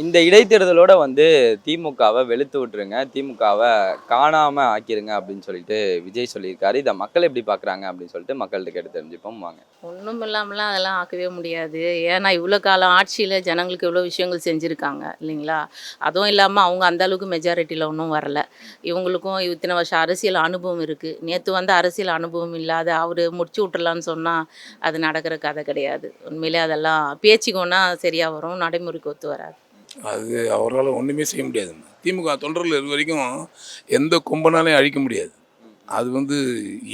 இந்த இடைத்தேர்தலோட வந்து திமுகவை வெளுத்து விட்டுருங்க, திமுகவை காணாம ஆக்கிருங்க அப்படின்னு சொல்லிட்டு விஜய் சொல்லியிருக்காரு. இதை மக்கள் எப்படி பார்க்குறாங்க அப்படின்னு சொல்லிட்டு மக்கள்கிட்ட கேட்டு தெரிஞ்சுப்போம் வாங்க. ஒன்றும் இல்லாமலாம் அதெல்லாம் ஆக்கவே முடியாது. ஏன்னா இவ்வளோ காலம் ஆட்சியில் ஜனங்களுக்கு இவ்வளோ விஷயங்கள் செஞ்சுருக்காங்க இல்லைங்களா? அதுவும் இல்லாமல் அவங்க அந்த அளவுக்கு மெஜாரிட்டியில் ஒன்றும் வரல. இவங்களுக்கும் இத்தனை வருஷம் அரசியல் அனுபவம் இருக்குது. நேற்று வந்து அரசியல் அனுபவம் இல்லாத அவர் முடிச்சு விட்டுறலான்னு சொன்னால் அது நடக்கிற கதை கிடையாது. உண்மையிலே அதெல்லாம் பேச்சுக்கோன்னா சரியாக வரும், நடைமுறைக்கு ஒத்து வராது. அது அவரால் ஒன்றுமே செய்ய முடியாது. திமுக தொண்டர்கள் இது வரைக்கும் எந்த கும்பனாலையும் அழிக்க முடியாது. அது வந்து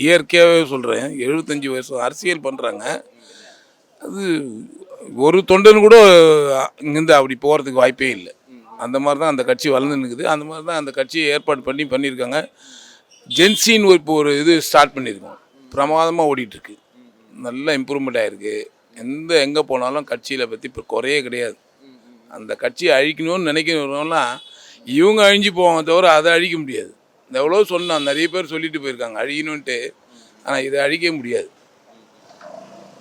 இயற்கையாகவே சொல்கிறேன். 75 வருஷம் அரசியல் பண்ணுறாங்க. அது ஒரு தொண்டன் கூட இங்கேருந்து அப்படி போகிறதுக்கு வாய்ப்பே இல்லை. அந்த மாதிரி தான் அந்த கட்சி வளர்ந்து நிற்குது. அந்த மாதிரி தான் அந்த கட்சியை ஏற்பாடு பண்ணியிருக்காங்க. ஜென்சின்னு இப்போ ஒரு இது ஸ்டார்ட் பண்ணியிருக்கோம். பிரமாதமாக ஓடிட்டுருக்கு. நல்லா இம்ப்ரூவ்மெண்ட் ஆகிருக்கு. எங்கே போனாலும் கட்சியில் பற்றி இப்போ குறையே கிடையாது. அந்த கட்சியை அழிக்கணும்னு நினைக்கிறவங்களாம் இவங்க அழிஞ்சு போவாங்க தவிர அதை அழிக்க முடியாது. எவ்வளோ சொன்னான், நிறைய பேர் சொல்லிட்டு போயிருக்காங்க அழிக்கணுன்ட்டு. ஆனால் இதை அழிக்க முடியாது,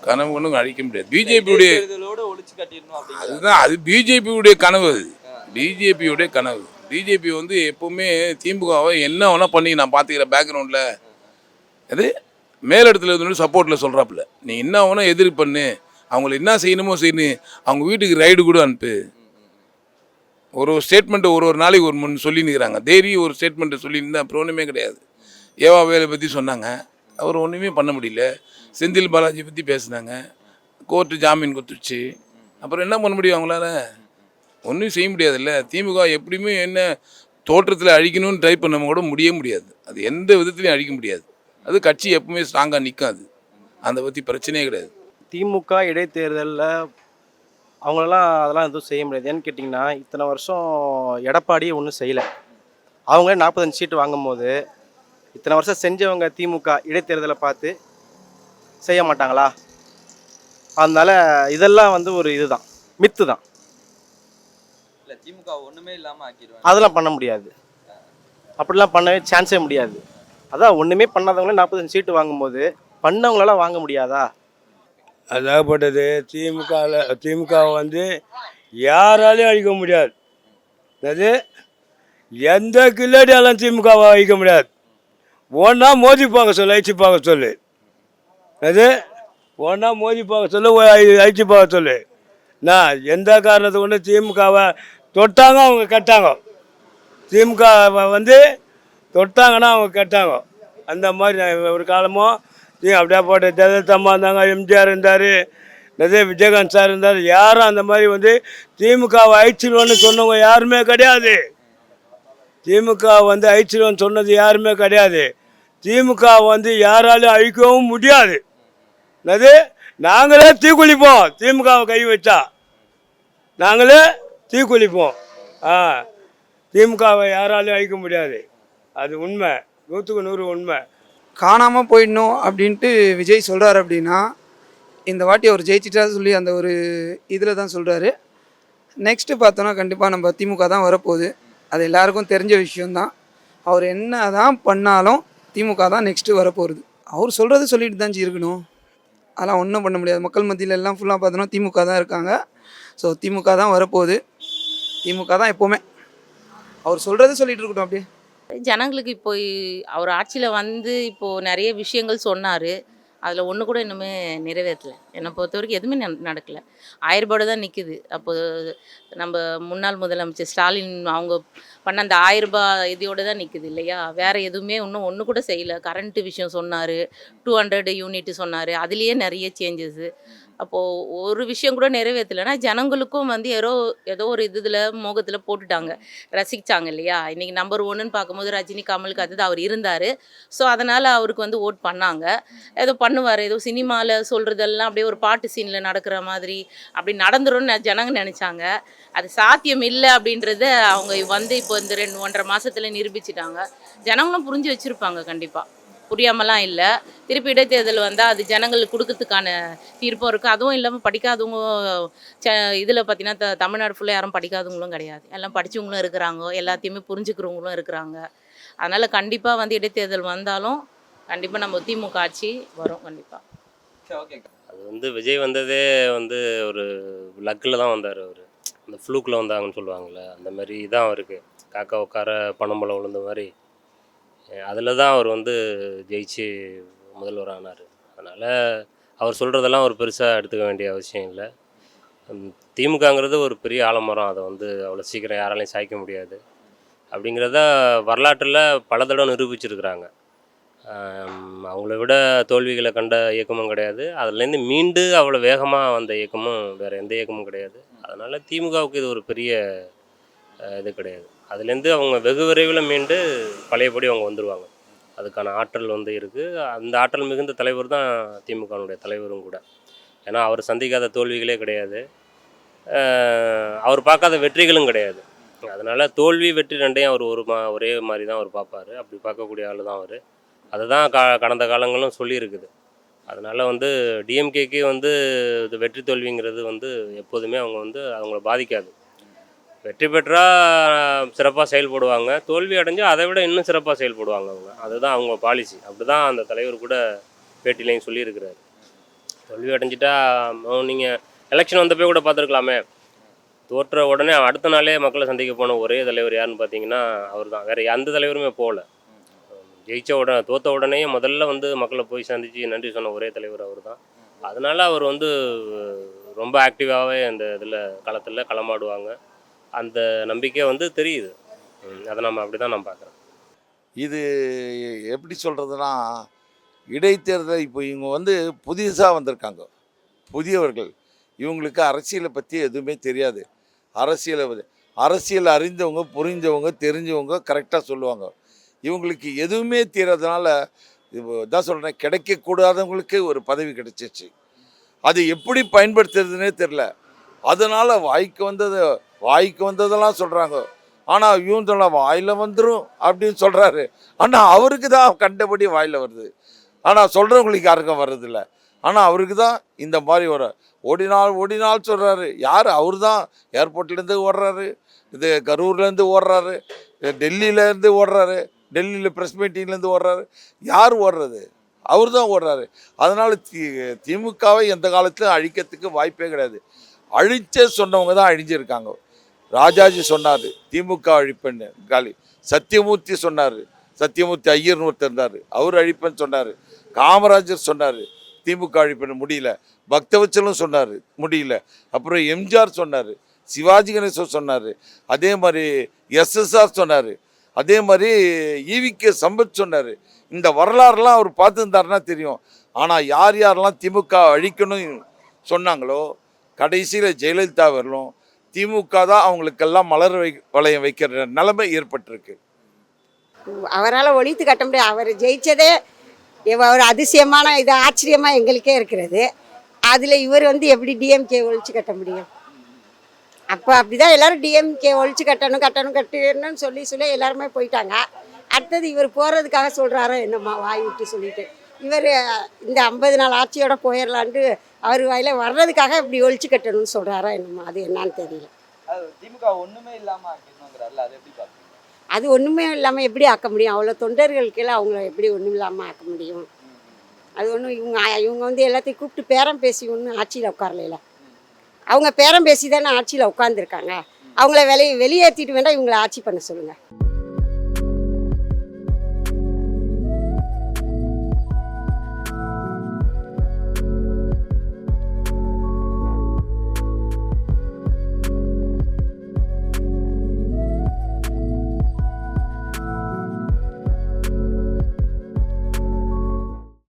கனவு ஒன்றும் அழிக்க முடியாது. பிஜேபியுடைய அதுதான், அது பிஜேபியுடைய கனவு. அது பிஜேபியுடைய கனவு. பிஜேபி வந்து எப்போவுமே திமுகவை என்ன வேணால் பண்ணி நான் பார்த்துக்கிறேன் பேக்ரவுண்டில். அது மேலிடத்துல இருந்து சப்போர்ட்டில் சொல்கிறாப்புல, நீ என்ன வேணால் எதிர் பண்ணு, அவங்கள என்ன செய்யணுமோ செய்யணும், அவங்க வீட்டுக்கு ரைடு கூட அனுப்பு. ஒரு ஸ்டேட்மெண்ட்டை ஒரு நாளைக்கு ஒரு முன் சொல்லினுக்கிறாங்க. டெய்லி ஒரு ஸ்டேட்மெண்ட்டை சொல்லியிருந்தா அப்புறம் ஒன்றுமே கிடையாது. ஏவா வேலை பற்றி சொன்னாங்க, அவர் ஒன்றுமே பண்ண முடியல. செந்தில் பாலாஜி பற்றி பேசுனாங்க, கோர்ட்டு ஜாமீன் கொடுத்துருச்சு. அப்புறம் என்ன பண்ண முடியும் அவங்களால? ஒன்றும் செய்ய முடியாதுல்ல. திமுக எப்படியுமே என்ன தோற்றத்தில் அழிக்கணும்னு ட்ரை பண்ண கூட முடியாது. அது எந்த விதத்துலையும் அழிக்க முடியாது. அது கட்சி எப்பவுமே ஸ்ட்ராங்காக நிற்காது. அதை பற்றி பிரச்சனையே கிடையாது. திமுக இடைத்தேர்தலில் அதெல்லாம் எதுவும் செய்ய முடியாது. ஏன்னு கேட்டிங்கன்னா, இத்தனை வருஷம் எடப்பாடி ஒன்றும் செய்யலை. அவங்க 45 சீட்டு வாங்கும்போது இத்தனை வருஷம் செஞ்சவங்க திமுக இடைத்தேர்தலை பார்த்து செய்ய மாட்டாங்களா? அதனால இதெல்லாம் வந்து ஒரு இதுதான், மித்து தான். திமுக ஒன்றுமே இல்லாமல் ஆக்கிடுவாங்க. அதெல்லாம் பண்ண முடியாது. அப்படிலாம் பண்ணவே சான்ஸே முடியாது. அதான் ஒன்றுமே பண்ணாதவங்களே 45 சீட்டு வாங்கும்போது பண்ணவங்களால வாங்க முடியாதா? அதாகப்பட்டது திமுக வந்து யாராலையும் அழிக்க முடியாது. அது எந்த கில்லாடியாலும் திமுகவை அழிக்க முடியாது. ஒன்றா மோதி பார்க்க சொல்லு, அழிச்சு பார்க்க சொல்லு. அது ஒன்றா மோதி பார்க்க சொல்லு, அழிச்சு பார்க்க சொல்லு. நான் எந்த காரணத்தை கொண்டு திமுகவை தொட்டாங்க அவங்க கட்டாங்க. திமுகவை வந்து தொட்டாங்கன்னா அவங்க கட்டாங்க. அந்த மாதிரி ஒரு காலமும் அப்படியே போட்ட ஜெயலலிதா இருந்தாங்க, எம்ஜிஆர் இருந்தார், நிறைய விஜயகாந்த் சார் இருந்தார். யாரும் அந்த மாதிரி வந்து திமுகவை அழிச்சிடுவோன்னு சொன்னவங்க யாருமே கிடையாது. திமுக வந்து அழிச்சிடுவோன்னு சொன்னது யாருமே கிடையாது. திமுக வந்து யாராலையும் அழிக்கவும் முடியாது. அது நாங்களே தீக்குளிப்போம். திமுகவை கை வச்சா நாங்களே தீக்குளிப்போம். திமுகவை யாராலையும் அழிக்க முடியாது. அது உண்மை, 100க்கு 100 உண்மை. காணாமல் போயிடணும் அப்படின்ட்டு விஜய் சொல்கிறார் அப்படின்னா, இந்த வாட்டி அவர் ஜெயிச்சிட்டா சொல்லி அந்த ஒரு இதில் தான் சொல்கிறாரு. நெக்ஸ்ட்டு பார்த்தோன்னா கண்டிப்பாக நம்ம திமுக தான் வரப்போகுது. அது எல்லாருக்கும் தெரிஞ்ச விஷயந்தான். அவர் என்ன தான் பண்ணாலும் திமுக தான் நெக்ஸ்ட்டு வரப்போகுது. அவர் சொல்கிறது சொல்லிட்டு தான் இருக்கணும். அதெல்லாம் ஒன்றும் பண்ண முடியாது. மக்கள் மத்தியில் எல்லாம் ஃபுல்லாக பார்த்தோன்னா திமுக தான் இருக்காங்க. ஸோ திமுக தான் வரப்போகுது. திமுக தான் எப்போவுமே. அவர் சொல்கிறது சொல்லிட்டு இருக்கட்டும் அப்படியே. ஜனங்களுக்கு இப்போ அவர் ஆட்சியில் வந்து இப்போது நிறைய விஷயங்கள் சொன்னார். அதில் ஒன்று கூட இன்னுமே நிறைவேற்றலை. என்னை பொறுத்த வரைக்கும் எதுவுமே நடக்கலை. 1000 ரூபாயோட தான் நிற்குது. அப்போது நம்ம முன்னாள் முதலமைச்சர் ஸ்டாலின் அவங்க பண்ண அந்த 1000 ரூபாய் இதோடு தான் நிற்குது இல்லையா? வேறு எதுவுமே இன்னும் ஒன்று கூட செய்யலை. கரண்ட்டு விஷயம் சொன்னார், 200 யூனிட்டு சொன்னார். அதுலேயே நிறைய சேஞ்சஸ்ஸு. அப்போது ஒரு விஷயம் கூட நிறைவேற்றலைன்னா ஜனங்களுக்கும் வந்து ஏதோ ஒரு இதில் மோகத்தில் போட்டுட்டாங்க, ரசித்தாங்க இல்லையா? இன்றைக்கி நம்பர் 1ன்னு பார்க்கும்போது ரஜினி, கமலுக்கு அது அவர் இருந்தார். ஸோ அதனால் அவருக்கு வந்து ஓட் பண்ணாங்க. ஏதோ பண்ணுவார், ஏதோ சினிமாவில் சொல்கிறதெல்லாம் அப்படியே ஒரு பாட்டு சீனில் நடக்கிற மாதிரி அப்படி நடந்துரும்னு ஜனங்க நினச்சாங்க. அது சாத்தியம் இல்லை அப்படின்றத அவங்க வந்து இப்போ இந்த 1.5 மாதத்தில் நிரூபிச்சிட்டாங்க. ஜனங்களும் புரிஞ்சு வச்சுருப்பாங்க கண்டிப்பாக. புரியாமலாம் இல்லை. திருப்பி இடைத்தேர்தல் வந்தால் அது ஜனங்களுக்கு கொடுக்கறதுக்கான தீர்ப்பும் இருக்குது. அதுவும் இல்லாமல் படிக்காதவங்க இதில் பார்த்தீங்கன்னா தமிழ்நாடு ஃபுல்லாக யாரும் படிக்காதவங்களும் கிடையாது. எல்லாம் படித்தவங்களும் இருக்கிறாங்க, எல்லாத்தையுமே புரிஞ்சுக்கிறவங்களும் இருக்கிறாங்க. அதனால் கண்டிப்பாக வந்து இடைத்தேர்தல் வந்தாலும் கண்டிப்பாக நம்ம திமுக ஆட்சி வரும் கண்டிப்பாக. அது வந்து விஜய் வந்ததே வந்து ஒரு லக்கில் தான் வந்தார். அவர் அந்த ஃப்ளூக்கில் வந்தாங்கன்னு சொல்லுவாங்கள்ல, அந்த மாதிரி தான் அவருக்கு. காக்கா உட்கார பனம்பழம் விழுந்த மாதிரி அதில் தான் அவர் வந்து ஜெயிச்சு முதல்வர் ஆனார். அதனால் அவர் சொல்கிறதெல்லாம் ஒரு பெருசாக எடுத்துக்க வேண்டிய அவசியம் இல்லை. திமுகங்கிறது ஒரு பெரிய ஆலமரம், அதை வந்து அவ்வளோ சீக்கிரம் யாராலையும் சாய்க்க முடியாது அப்படிங்கிறத வரலாற்றில் பல தடவை நிரூபிச்சிருக்கிறாங்க. அவங்கள விட தோல்விகளை கண்ட இயக்கமும் கிடையாது, அதுலேருந்து மீண்டு அவ்வளோ வேகமாக வந்த இயக்கமும் வேறு எந்த இயக்கமும் கிடையாது. அதனால் திமுகவுக்கு இது ஒரு பெரிய இது கிடையாது. அதுலேருந்து அவங்க வெகு விரைவில் மீண்டு பழையபடி அவங்க வந்துடுவாங்க. அதுக்கான ஆற்றல் வந்து இருக்குது. அந்த ஆற்றல் மிகுந்த தலைவர் தான் திமுகனுடைய தலைவரும் கூட. ஏன்னா அவர் சந்திக்காத தோல்விகளே கிடையாது, அவர் பார்க்காத வெற்றிகளும் கிடையாது. அதனால் தோல்வி வெற்றி ரெண்டையும் அவர் ஒரே மாதிரி தான் அவர் பார்ப்பார். அப்படி பார்க்கக்கூடிய ஆள் தான் அவர். அதுதான் கடந்த காலங்களும் சொல்லியிருக்குது. அதனால் வந்து டிஎம்கேக்கு வந்து இது வெற்றி தோல்விங்கிறது வந்து எப்போதுமே அவங்க வந்து அவங்கள பாதிக்காது. வெற்றி பெற்றால் சிறப்பாக செயல்படுவாங்க, தோல்வி அடைஞ்சால் அதை விட இன்னும் சிறப்பாக செயல்படுவாங்க அவங்க. அதுதான் அவங்க பாலிசி. அப்படி தான் அந்த தலைவர் கூட பேட்டிலையும் சொல்லியிருக்கிறாரு. தோல்வி அடைஞ்சிட்டா நீங்கள் எலெக்ஷன் வந்தப்போ கூட பார்த்துருக்கலாமே, தோற்ற உடனே அடுத்த நாளே மக்களை சந்திக்க போன ஒரே தலைவர் யாருன்னு பார்த்தீங்கன்னா அவர் தான். வேறு எந்த தலைவருமே போகல. தோற்ற உடனே முதல்ல வந்து மக்களை போய் சந்தித்து நன்றி சொன்ன ஒரே தலைவர் அவர் தான். அதனால் அவர் வந்து ரொம்ப ஆக்டிவாகவே அந்த இதில் களத்தில் களமாடுவாங்க. அந்த நம்பிக்கை வந்து தெரியுது. அதை நம்ம அப்படி தான் நான் பார்க்குறேன். இது எப்படி சொல்கிறதுனா, இடைத்தேர்தல் இப்போ இவங்க வந்து புதுசாக வந்திருக்காங்க, புதியவர்கள். இவங்களுக்கு அரசியலை பற்றி எதுவுமே தெரியாது. அரசியல் அறிந்தவங்க, புரிஞ்சவங்க, தெரிஞ்சவங்க கரெக்டாக சொல்லுவாங்க. இவங்களுக்கு எதுவுமே தெரியாதனால தான் சொல்கிறேன், கிடைக்கக்கூடாதவங்களுக்கு ஒரு பதவி கிடைச்சிச்சு. அது எப்படி பயன்படுத்துறதுனே தெரில. அதனால் வாய்க்கு வந்ததெல்லாம் சொல்கிறாங்க. ஆனால் இவன் சொல்ல வாயில் வந்துடும் அப்படின்னு சொல்கிறாரு. ஆனால் அவருக்கு தான் கண்டபடி வாயில் வருது. ஆனால் சொல்கிறவங்களுக்கு யாருக்கும் வர்றதில்ல. ஆனால் அவருக்கு தான் இந்த மாதிரி ஓடினால் சொல்கிறாரு. யார்? அவர் தான் ஏர்போர்ட்லேருந்து ஓடுறாரு, இது கரூர்லேருந்து ஓடுறாரு, டெல்லியிலேருந்து ஓடுறாரு, டெல்லியில் ப்ரெஸ் மீட்டிங்லேருந்து ஓடுறாரு. யார் ஓடுறது? அவர் தான் ஓடுறாரு. அதனால் திமுகவை எந்த காலத்திலும் அழிக்கிறதுக்கு வாய்ப்பே கிடையாது. அழிச்ச சொன்னவங்க தான் அழிஞ்சிருக்காங்க. ராஜாஜி சொன்னார் திமுக அழிப்பேன்னு, சத்தியமூர்த்தி சொன்னார், சத்தியமூர்த்தி ஐயர்னு ஒருத்தர் இருந்தார், அவர் அழிப்பேன்னு சொன்னார். காமராஜர் சொன்னார் திமுக அழிப்பேன்னு, முடியல. பக்தவச்சலும் சொன்னார், முடியல. அப்புறம் எம்ஜிஆர் சொன்னார், சிவாஜி கணேசன் சொன்னார், அதே மாதிரி எஸ்எஸ்ஆர் சொன்னார், அதே மாதிரி ஈவிகே சம்பத் சொன்னார். இந்த வரலாறுலாம் அவர் பார்த்துருந்தாருன்னா தெரியும். ஆனால் யாரெல்லாம் திமுக அழிக்கணும் சொன்னாங்களோ, கடைசியில் ஜெயலலிதா வரலும் திமுக தான் அவங்களுக்கெல்லாம் வளையம் வைக்கிற நிலைமை ஏற்பட்டிருக்கு. அவரால் ஒழித்து கட்ட முடியாது. அவர் ஜெயிச்சதே ஒரு அதிசயமான இது, ஆச்சரியமாக எங்களுக்கே இருக்கிறது. அதில் இவர் வந்து எப்படி டிஎம்கே ஒழிச்சு கட்ட முடியும்? அப்போ அப்படி தான் எல்லோரும் டிஎம்கே ஒழிச்சு கட்டணும்னு சொல்லி எல்லாருமே போயிட்டாங்க. அடுத்தது இவர் போகிறதுக்காக சொல்கிறாரோ என்னம்மா வாய் விட்டு சொல்லிட்டு, இவர் இந்த 50 நாள் ஆட்சியோட போயிடலான்ட்டு அவர் வாயில் வர்றதுக்காக இப்படி ஒழிச்சு கட்டணும்னு சொல்கிறாரோ என்னம்மா, அது என்னான்னு தெரியல. திமுக ஒன்றுமே இல்லாமல் ஆக்கணுங்கிறாருல, அது எப்படி பார்க்குறீங்க? அது ஒன்றுமே இல்லாமல் எப்படி ஆக்க முடியும்? அவ்வளோ தொண்டர்களுக்கெல்லாம் அவங்கள எப்படி ஒன்றும் இல்லாமல் ஆக்க முடியும்? அது ஒன்றும் இவங்க வந்து எல்லாத்தையும் கூப்பிட்டு பேரம் பேசி ஒன்றும் ஆட்சியில் உட்காரல. அவங்க பேரம் பேசி தானே ஆட்சியில் உட்காந்துருக்காங்க. அவங்கள வெளியேற்றிட்டு வேண்டாம் இவங்களை ஆட்சி பண்ண சொல்லுங்கள்.